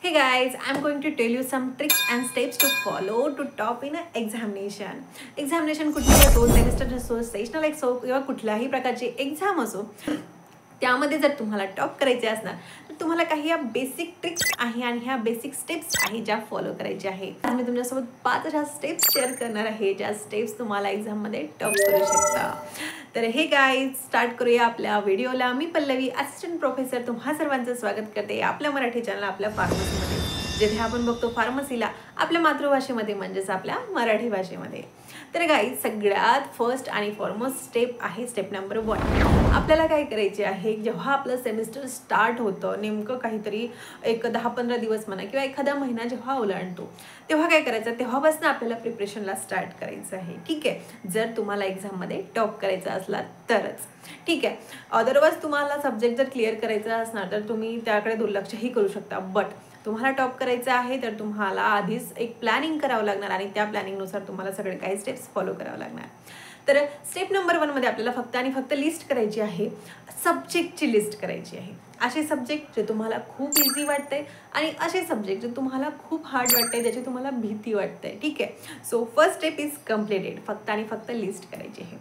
Hey guys, I'm going to tell you some tricks and steps to follow to top in an examination. Examination कुठलाही असो, semester असो, sessional असो किंवा कुठल्याही प्रकारची एक्झाम असो, त्यामध्ये जर तुम्हाला टॉप करायचे असणार तर तुम्हाला काही या बेसिक ट्रिक्स आहे आणि ह्या बेसिक स्टेप्स आहे ज्या फॉलो करायच्या आहे. आज मी तुमच्यासोबत 5 अशा स्टेप्स शेअर करणार आहे ज्या स्टेप्स तुम्हाला एक्झाममध्ये टॉप करू शकता. तर हे गाईज स्टार्ट करूया आपल्या व्हिडिओला. मी पल्लवी, असिस्टंट प्रोफेसर, तुम्हा सर्वांचं स्वागत करते आपल्या मराठी चॅनल आपल्या फार्मसीमध्ये, जिथे आपण बघतो फार्मसीला आपल्या मातृभाषेमध्ये म्हणजेच आपल्या मराठी भाषेमध्ये. तर गाईज सगळ्यात फर्स्ट आणि फॉरमोस्ट स्टेप आहे स्टेप नंबर 1. आपल्याला काय करायचे आहे, जेव्हा आपलं सेमिस्टर स्टार्ट होतं, नेमकं काहीतरी एक 10-15 दिवस म्हणा किंवा एखादा महिना जेव्हा ओलांडतो, तेव्हा काय करायचं, तेव्हापासून आपल्याला प्रिपरेशनला स्टार्ट करायचं आहे. ठीक आहे, जर तुम्हाला एक्झाममध्ये टॉप करायचं असला तरच. ठीक आहे, अदरवाईज तुम्हाला सब्जेक्ट जर क्लिअर करायचा असणार तर तुम्ही त्याकडे दुर्लक्षही करू शकता. बट तुम्हाला टॉप करायचं आहे तर तुम्हाला आधीच एक प्लॅनिंग करावं लागणार आणि त्या प्लॅनिंगनुसार तुम्हाला सगळे काही स्टेप्स फॉलो करावं लागणार. तर स्टेप नंबर 1 मध्ये आपल्याला फक्त आणि फक्त लिस्ट करायची आहे, सब्जेक्टची लिस्ट करायची आहे. असे सब्जेक्ट जे तुम्हाला खूप इझी वाटते आणि असे सब्जेक्ट जे तुम्हाला खूप हार्ड वाटते, ज्याची तुम्हाला भीती वाटते. ठीक आहे, so first step is completed. फक्त आणि फक्त लिस्ट करायची आहे.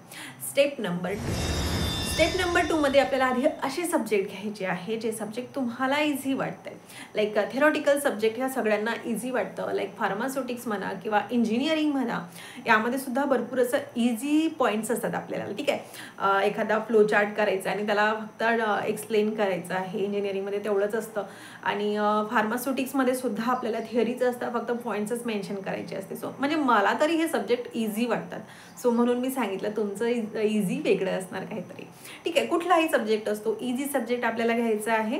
स्टेप नंबर 2 मध्ये आपल्याला आधी असे सब्जेक्ट घ्यायचे आहे जे सब्जेक्ट तुम्हाला इझी वाटते. लाईक थेरॉटिकल सब्जेक्ट ह्या सगळ्यांना इझी वाटतं. लाईक फार्मास्युटिक्स म्हणा किंवा इंजिनिअरिंग म्हणा, यामध्ये सुद्धा भरपूर असं इझी पॉईंट्स असतात आपल्याला. ठीक आहे, एखादा फ्लो चार्ट करायचा आणि त्याला फक्त एक्सप्लेन करायचं आहे. इंजिनिअरिंगमध्ये तेवढंच असतं आणि फार्मास्युटिक्समध्ये सुद्धा आपल्याला थिअरीच असतं, फक्त पॉईंट्सच मेन्शन करायचे असते. सो म्हणजे मला तरी हे सब्जेक्ट इझी वाटतात. सो म्हणून मी सांगितलं तुमचं इझी वेगळं असणार काहीतरी. ठीक आहे, कुठलाही सब्जेक्ट असतो, इझी सब्जेक्ट आपल्याला घ्यायचा आहे.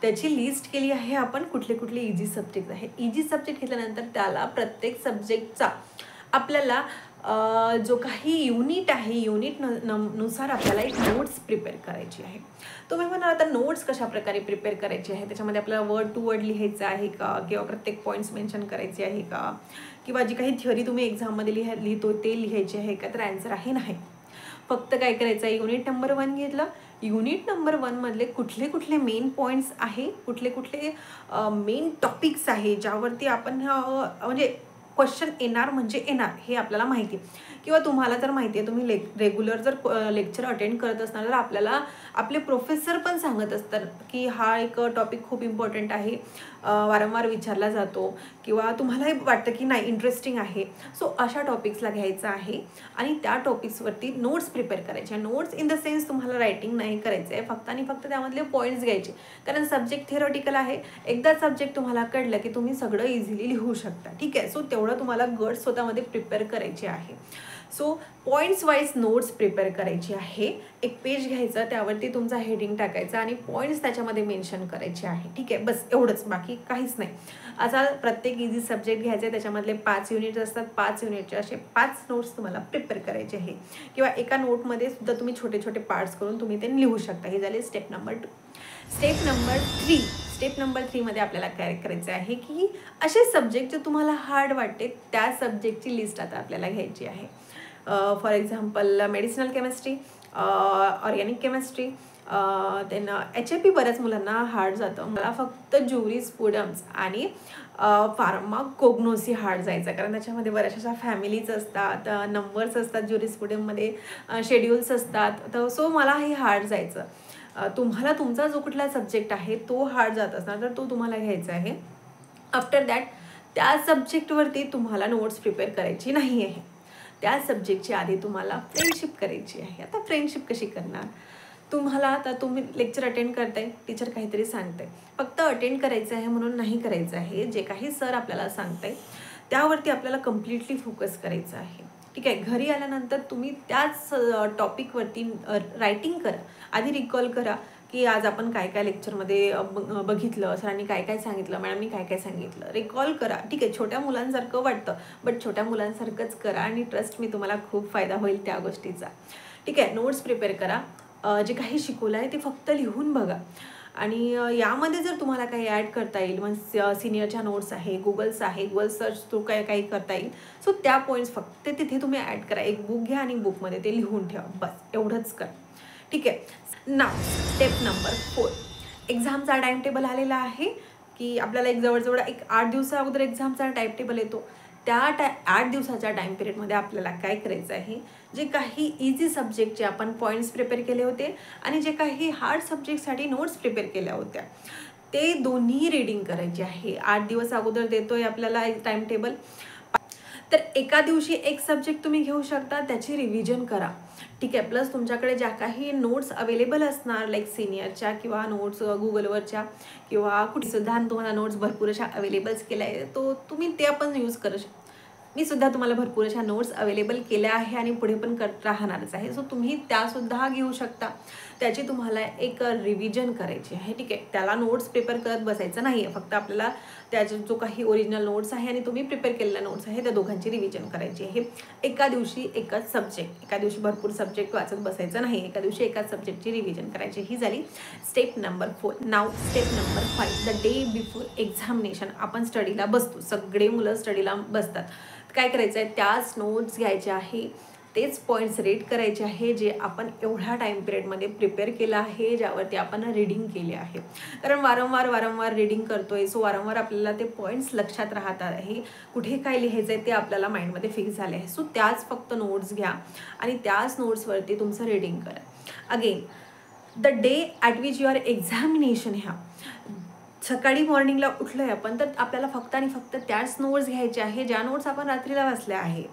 त्याची लिस्ट केली आहे आपण, कुठले कुठले इझी सब्जेक्ट आहे. इझी सब्जेक्ट घेतल्यानंतर त्याला प्रत्येक सब्जेक्टचा आपल्याला जो काही युनिट आहे, युनिट नुसार आपल्याला एक नोट्स प्रिपेअर करायची आहे. तुम्ही म्हणाल आता नोट्स कशा प्रकारे प्रिपेअर करायची आहे, त्याच्यामध्ये आपल्याला वर्ड टू वर्ड लिहायचं आहे का, किंवा प्रत्येक पॉईंट्स मेन्शन करायचे आहे का, किंवा जी काही थिअरी तुम्ही एक्झाममध्ये लिहितो ते लिहायचे आहे का, तर आन्सर आहे नाही. फक्त काय करायचं आहे, युनिट नंबर 1 घेतलं. युनिट नंबर 1 मधले कुठले कुठले मेन पॉईंट्स आहे, कुठले कुठले मेन टॉपिक्स आहे ज्यावरती आपण म्हणजे क्वेश्चन येणार म्हणजे येणार हे आपल्याला माहिती आहे. किंवा तुम्हाला जर माहिती आहे, तुम्ही रेग्युलर जर लेक्चर अटेंड करत असणार तर आपल्याला आपले प्रोफेसर पण सांगत असतात की हा एक टॉपिक खूप इम्पॉर्टंट आहे, वारंवार विचारला जातो, किंवा तुम्हालाही वाटतं की नाही इंटरेस्टिंग आहे. सो अशा टॉपिक्सला घ्यायचं आहे आणि त्या टॉपिक्सवरती नोट्स प्रिपेअर करायच्या. नोट्स इन द सेन्स तुम्हाला रायटिंग नाही करायचं आहे, फक्त आणि फक्त त्यामधले पॉईंट्स घ्यायचे. कारण सब्जेक्ट थिअरॉटिकल आहे, एकदा सब्जेक्ट तुम्हाला कळलं की तुम्ही सगळं इझिली लिहू शकता. ठीक आहे, सो तेवढं तुम्हाला गट स्वतःमध्ये प्रिपेअर करायचे आहे. So points wise notes prepare करायची आहे. एक पेज घ्यायचं, त्यावरती तुमचा हेडिंग टाकायचा आणि पॉईंट्स त्याच्यामध्ये मेन्शन करायचे आहे. ठीक आहे, बस एवढंच, बाकी काहीच नाही. असा प्रत्येक इझी सब्जेक्ट घ्यायचे, त्याच्यामधले 5 युनिट्स असतात. 5 युनिटचे असे 5 नोट्स तुम्हाला प्रिपेअर करायचे आहे, किंवा एका नोटमध्ये सुद्धा तुम्ही छोटे छोटे पार्ट्स करून तुम्ही ते लिहू शकता. हे झाले स्टेप नंबर 2. स्टेप नंबर 3 मध्ये आपल्याला काय करायचं आहे की असे सब्जेक्ट जे तुम्हाला हार्ड वाटते त्या सब्जेक्टची लिस्ट आता आपल्याला घ्यायची आहे. For example medicinal chemistry, organic chemistry, त्यांना HAP बऱ्याच मुलांना हार्ड जातं. मला फक्त ज्युरिस्प्रुडन्स आणि फार्माकोग्नोसी हार्ड जायचं, कारण त्याच्यामध्ये बऱ्याचशा अशा फॅमिलीज असतात, नंबर्स असतात, ज्युरिस्प्रुडन्समध्ये शेड्यूल्स असतात. तर सो मला हे हार्ड जायचं. तुम्हाला तुमचा जो कुठला सब्जेक्ट आहे तो हार्ड जात असणार तर तो तुम्हाला घ्यायचा आहे. आफ्टर दॅट त्या सब्जेक्टवरती तुम्हाला नोट्स प्रिपेअर करायची नाही आहे. त्या सब्जेक्टची आधी तुम्हाला फ्रेंडशिप करायची आहे. आता फ्रेंडशिप कशी करणार, तुम्हाला आता तुम्ही लेक्चर अटेंड करताय, टीचर काहीतरी सांगताय, फक्त अटेंड करायचं आहे म्हणून नाही करायचं आहे. जे काही सर आपल्याला सांगताय त्यावरती आपल्याला कम्प्लिटली फोकस करायचं आहे. ठीक आहे, घरी आल्यानंतर तुम्ही त्याच टॉपिकवरती रायटिंग करा. आधी रिकॉल करा की आज आपण काय काय लेक्चरमध्ये बघितलं, सरांनी काय काय सांगितलं, मॅडमनी काय काय सांगितलं, रिकॉल करा. ठीक आहे, छोट्या मुलांसारखं वाटतं बट छोट्या मुलांसारखंच करा आणि ट्रस्ट मी तुम्हाला खूप फायदा होईल त्या गोष्टीचा. ठीक आहे, नोट्स प्रिपेअर करा. जे काही शिकवलं आहे ते फक्त लिहून बघा. आणि यामध्ये जर तुम्हाला काही ॲड करता येईल, मग सिनियरच्या नोट्स आहे, गुगल्स आहे, गुगल सर्च थ्रू काही करता येईल. सो त्या पॉईंट्स फक्त तिथे तुम्ही ॲड करा. एक बुक घ्या आणि बुकमध्ये ते लिहून ठेवा, बस एवढंच करा. ठीक आहे, नाव स्टेप नंबर 4. एक्झामचा टाइम टेबल आलेला आहे. की आपल्याला एक जवळजवळ एक 8 दिवसा अगोदर एक्झामचा टाइम टेबल येतो. त्या 8 दिवसाच्या टाइम पिरियडमध्ये आपल्याला काय करायचं आहे, जे काही इझी सब्जेक्टचे आपण पॉईंट्स प्रिपेअर केले होते आणि जे काही हार्ड सब्जेक्टसाठी नोट्स प्रिपेअर केल्या होत्या ते दोन्ही रीडिंग करायचे आहे. 8 दिवस अगोदर देतोय आपल्याला एक टाइम टेबल. तर एका दिवशी एक सब्जेक्ट तुम्ही घेऊ शकता, त्याची रिव्हिजन करा. ठीक आहे. प्लस तुमच्याकडे ज्या काही नोट्स अवेलेबल असणार लाईक सिनियरच्या किंवा नोट्स गुगलवरच्या किंवा कुठेसुद्धा तुम्हाला नोट्स भरपूर अशा अवेलेबल्स केल्या आहे, तो तुम्ही ते पण यूज करू शकता. मी सुद्धा तुम्हाला भरपूर अशा नोट्स अवेलेबल केल्या आहे आणि पुढे पण करत राहणारच आहे. सो तुम्ही त्यासुद्धा घेऊ शकता. त्याची तुम्हाला एक रिव्हिजन करायची आहे. ठीक आहे. त्याला नोट्स प्रिपेअर करत बसायचं नाही आहे, फक्त आपल्याला त्याचे जो काही ओरिजिनल नोट्स आहे आणि तुम्ही प्रिपेअर केलेल्या नोट्स आहे त्या दोघांची रिव्हिजन करायची आहे. एका दिवशी एकच सब्जेक्ट, एका दिवशी भरपूर सब्जेक्ट वाचत बसायचं नाही, एका दिवशी एकाच सब्जेक्टची रिव्हिजन करायची. ही झाली step number 4. Now step number 5, the day before examination. आपण स्टडीला बसतो, सगळे मुलं स्टडीला बसतात. काय करायचं आहे, त्याच नोट्स घ्यायचे आहे, तेच पॉईंट्स रीड करायचे आहे जे आपण एवढ्या टाईम पिरियडमध्ये प्रिपेअर केलं आहे, ज्यावरती आपण रीडिंग केले आहे. कारण वारंवार रीडिंग करतोय, सो वारंवार आपल्याला ते पॉईंट्स लक्षात राहतात आहे, कुठे काय लिहायचं आहे ते आपल्याला माइंडमध्ये फिक्स झाले आहे. सो त्याच फक्त नोट्स घ्या आणि त्याच नोट्सवरती तुमचं रीडिंग करा. Again the day at which your examination, ह्या सकाळी मॉर्निंगला उठलो आहे आपण, तर आपल्याला फक्त आणि फक्त त्याच नोट्स घ्यायचे आहे ज्या नोट्स आपण रात्रीला वाचल्या आहे,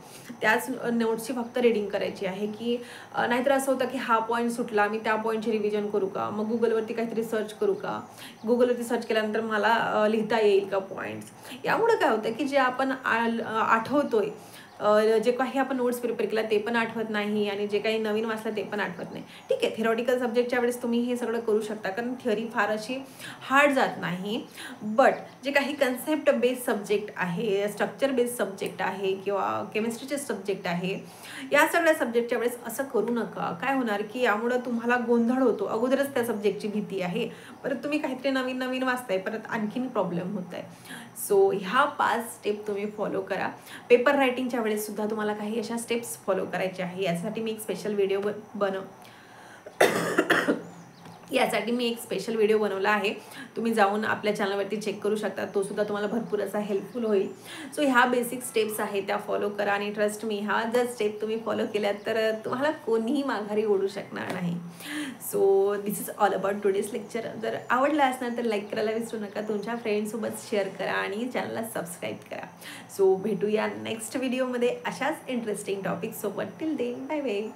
त्याच नोट्सची फक्त रीडिंग करायची आहे. की नाहीतर असं होतं की हा पॉईंट सुटला, मी त्या पॉईंटची रिव्हिजन करू का, मग गुगलवरती काहीतरी सर्च करू का, गुगलवरती सर्च केल्यानंतर मला लिहिता येईल का पॉईंट्स. यामुळे काय होतं की जे आपण आठवतोय, जे काही आपण नोट्स प्रिपेअर केला ते पण आठवत नाही आणि जे काही नवीन वाचलं ते पण आठवत नाही. ठीक आहे. थेरॉटिकल सब्जेक्टच्या वेळेस तुम्ही हे सगळं करू शकता, कारण थिअरी फार अशी हार्ड जात नाही. बट जे काही कन्सेप्ट बेस्ड सब्जेक्ट आहे, स्ट्रक्चर बेस्ड सब्जेक्ट आहे किंवा केमिस्ट्रीचे सब्जेक्ट आहे, या सगळ्या सब्जेक्टच्या वेळेस असं करू नका. काय होणार की यामुळं तुम्हाला गोंधळ होतो. अगोदरच त्या सब्जेक्टची भीती आहे, परत तुम्ही काहीतरी नवीन वाचताय, परत आणखीन प्रॉब्लेम होत आहे. सो ह्या 5 स्टेप तुम्ही फॉलो करा. पेपर रायटिंगच्या वेळेस सुद्धा तुम्हाला काही अशा स्टेप्स फॉलो करायचे आहे. यासाठी मी एक स्पेशल व्हिडिओ बनवला आहे. तुम्ही जाऊन आपल्या चॅनलवरती चेक करू शकता. तो सुद्धा तुम्हाला भरपूर असा हेल्पफुल होईल. सो ह्या बेसिक स्टेप्स आहेत त्या फॉलो करा आणि ट्रस्ट मी, ह्या जर स्टेप तुम्ही फॉलो केल्यात तर तुम्हाला कोणीही माघारी ओढू शकणार नाही. So this is all about today's lecture. जर आवडलं असणार तर लाईक करायला विसरू नका, तुमच्या फ्रेंड्ससोबत शेअर करा आणि चॅनलला सबस्क्राईब करा. सो भेटूया नेक्स्ट व्हिडिओमध्ये अशाच इंटरेस्टिंग टॉपिकसोबत. Till then bye bye.